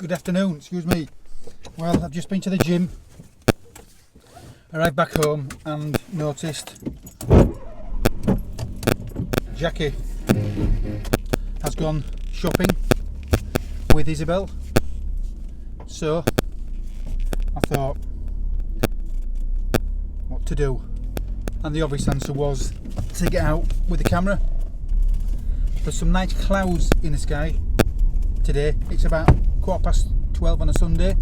Good afternoon, excuse me. Well, I've just been to the gym, arrived back home and noticed Jackie has gone shopping with Isabel. So I thought, what to do? And the obvious answer was to get out with the camera. There's some nice clouds in the sky today. It's about 12:15 on a Sunday,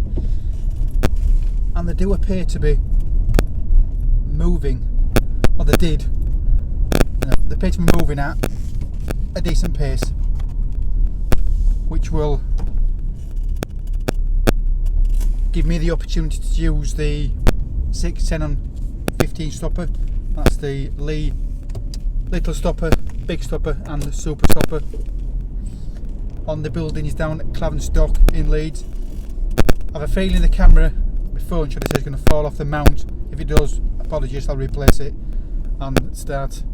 and they do appear to be moving, or they did. They appear to be moving at a decent pace, which will give me the opportunity to use the 6, 10 and 15 stopper. That's the Lee little stopper, big stopper and the super stopper on the buildings down at Clavenstock in Leeds. I have a feeling the camera, my phone should I say, is going to fall off the mount. If it does, apologies, I'll replace it and start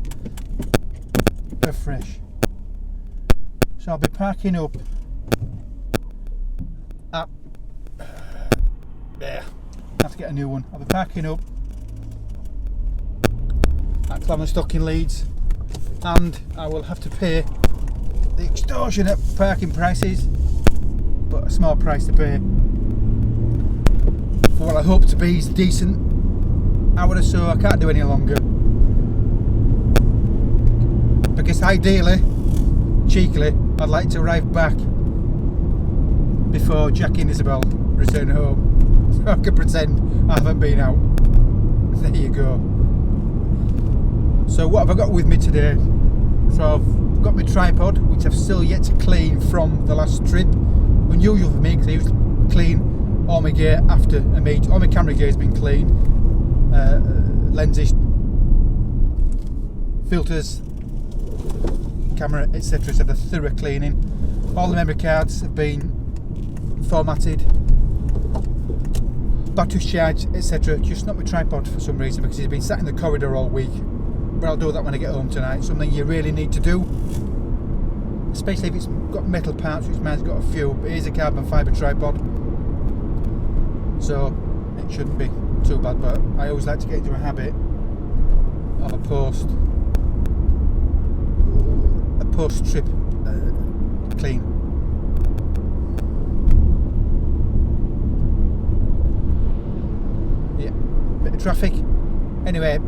afresh. So I'll be parking up at there. I have to get a new one. I'll be parking up at Clavenstock in Leeds, and I will have to pay the extortionate parking prices, but a small price to pay for what I hope to be is decent hour or so. I can't do any longer because ideally, cheekily, I'd like to arrive back before Jackie and Isabel return home, so I can pretend I haven't been out. There you go. So what have I got with me today? So I've got my tripod, which I've still yet to clean from the last trip. Unusual for me because I used to clean all my gear after a meet. All my camera gear has been cleaned, lenses, filters, camera, etc. So the thorough cleaning. All the memory cards have been formatted, batteries charged, etc. Just not my tripod for some reason because it's been sat in the corridor all week. But I'll do that when I get home tonight. Something you really need to do, especially if it's got metal parts, which mine's got a few. But it is a carbon fibre tripod, so it shouldn't be too bad. But I always like to get into a habit of a post trip clean. Yeah, bit of traffic. Anyway,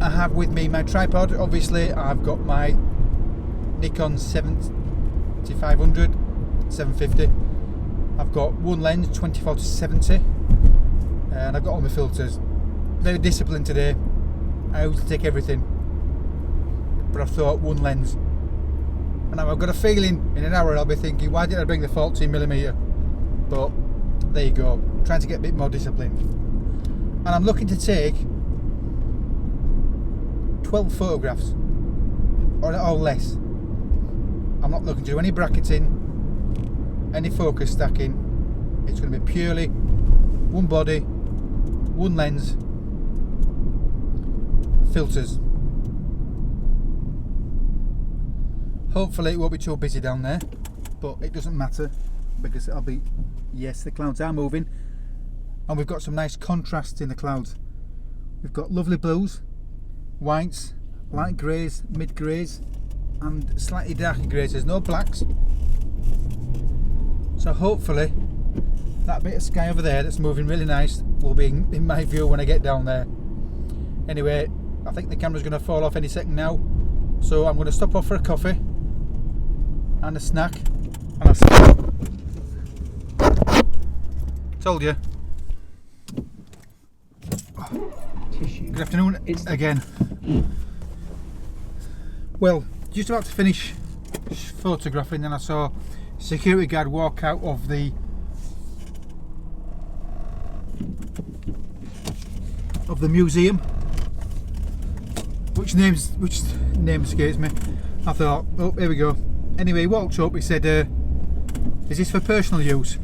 I have with me my tripod. Obviously I've got my Nikon 7500, 750. I've got one lens, 24-70, and I've got all my filters. Very disciplined today. I used to take everything, but I thought one lens. And now I've got a feeling in an hour I'll be thinking, why didn't I bring the 14mm? But there you go, trying to get a bit more disciplined. And I'm looking to take 12 photographs or less. I'm not looking to do any bracketing, any focus stacking. It's going to be purely one body, one lens, filters. Hopefully it won't be too busy down there, but it doesn't matter because it'll be, yes, the clouds are moving and we've got some nice contrasts in the clouds. We've got lovely blues, whites, light greys, mid greys and slightly darker greys. There's no blacks, so hopefully that bit of sky over there that's moving really nice will be in my view when I get down there. Anyway, I think the camera's going to fall off any second now, so I'm going to stop off for a coffee and a snack, and I'll see you. Told you. Good afternoon again. Well, just about to finish photographing, and I saw a security guard walk out of the museum. Which name escapes me. I thought, oh, here we go. Anyway, he walked up, he said, is this for personal use?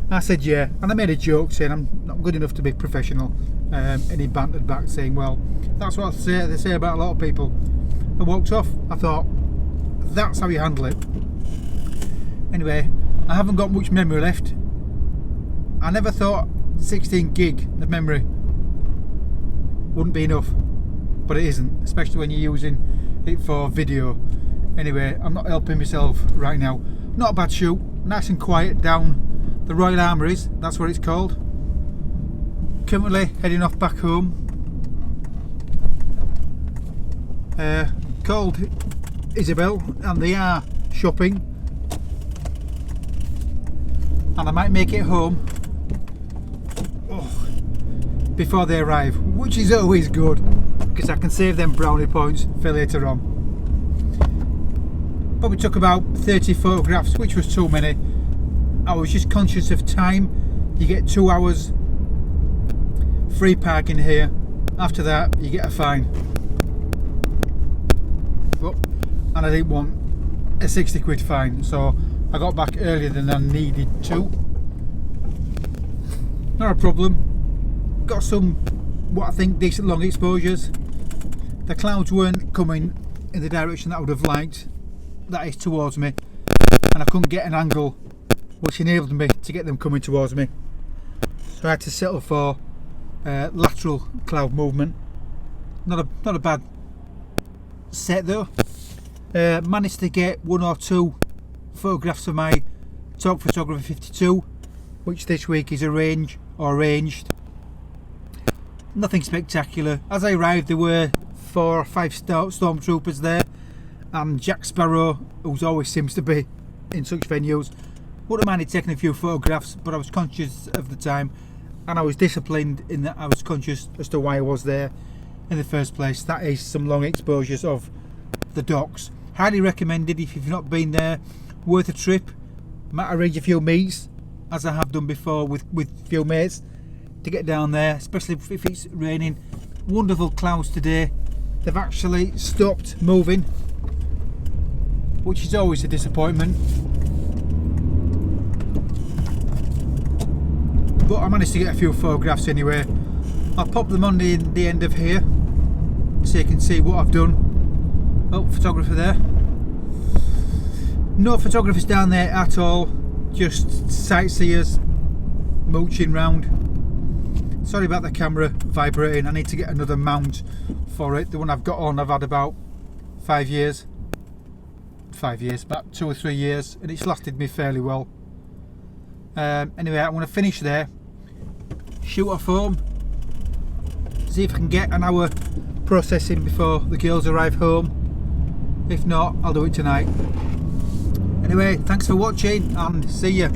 I said yeah, and I made a joke saying I'm not good enough to be professional, and he bantered back saying, well, that's what they say about a lot of people. I walked off. I thought, that's how you handle it. Anyway, I haven't got much memory left. I never thought 16 gig of memory wouldn't be enough, but it isn't, especially when you're using it for video. Anyway, I'm not helping myself right now. Not a bad shoot, nice and quiet down the Royal Armouries, that's what it's called. Currently heading off back home. Called Isabel, and they are shopping, and I might make it home before they arrive, which is always good because I can save them brownie points for later on. Probably took about 30 photographs, which was too many. I was just conscious of time. You get 2 hours free parking here. After that you get a fine. And I didn't want a 60 quid fine, so I got back earlier than I needed to. Not a problem. Got some, what I think, decent long exposures. The clouds weren't coming in the direction that I would have liked, that is towards me, and I couldn't get an angle which enabled me to get them coming towards me, so I had to settle for lateral cloud movement. Not a bad set though. Managed to get 1 or 2 photographs of my Talk Photography 52, which this week is arranged. Nothing spectacular. As I arrived there were 4 or 5 stormtroopers there, and Jack Sparrow, who always seems to be in such venues. Wouldn't have minded taking a few photographs, but I was conscious of the time, and I was disciplined in that I was conscious as to why I was there in the first place. That is some long exposures of the docks. Highly recommended if you've not been there. Worth a trip. Might arrange a few meets, as I have done before with few mates, to get down there, especially if it's raining. Wonderful clouds today. They've actually stopped moving, which is always a disappointment, but I managed to get a few photographs anyway. I'll pop them on the end of here so you can see what I've done. Oh, photographer there. No photographers down there at all, just sightseers mooching round. Sorry about the camera vibrating. I need to get another mount for it. The one I've got on I've had about 5 years, about 2 or 3 years, and it's lasted me fairly well. Anyway, I'm going to finish there, shoot off home, see if I can get an hour processing before the girls arrive home. If not, I'll do it tonight. Anyway, thanks for watching and see you.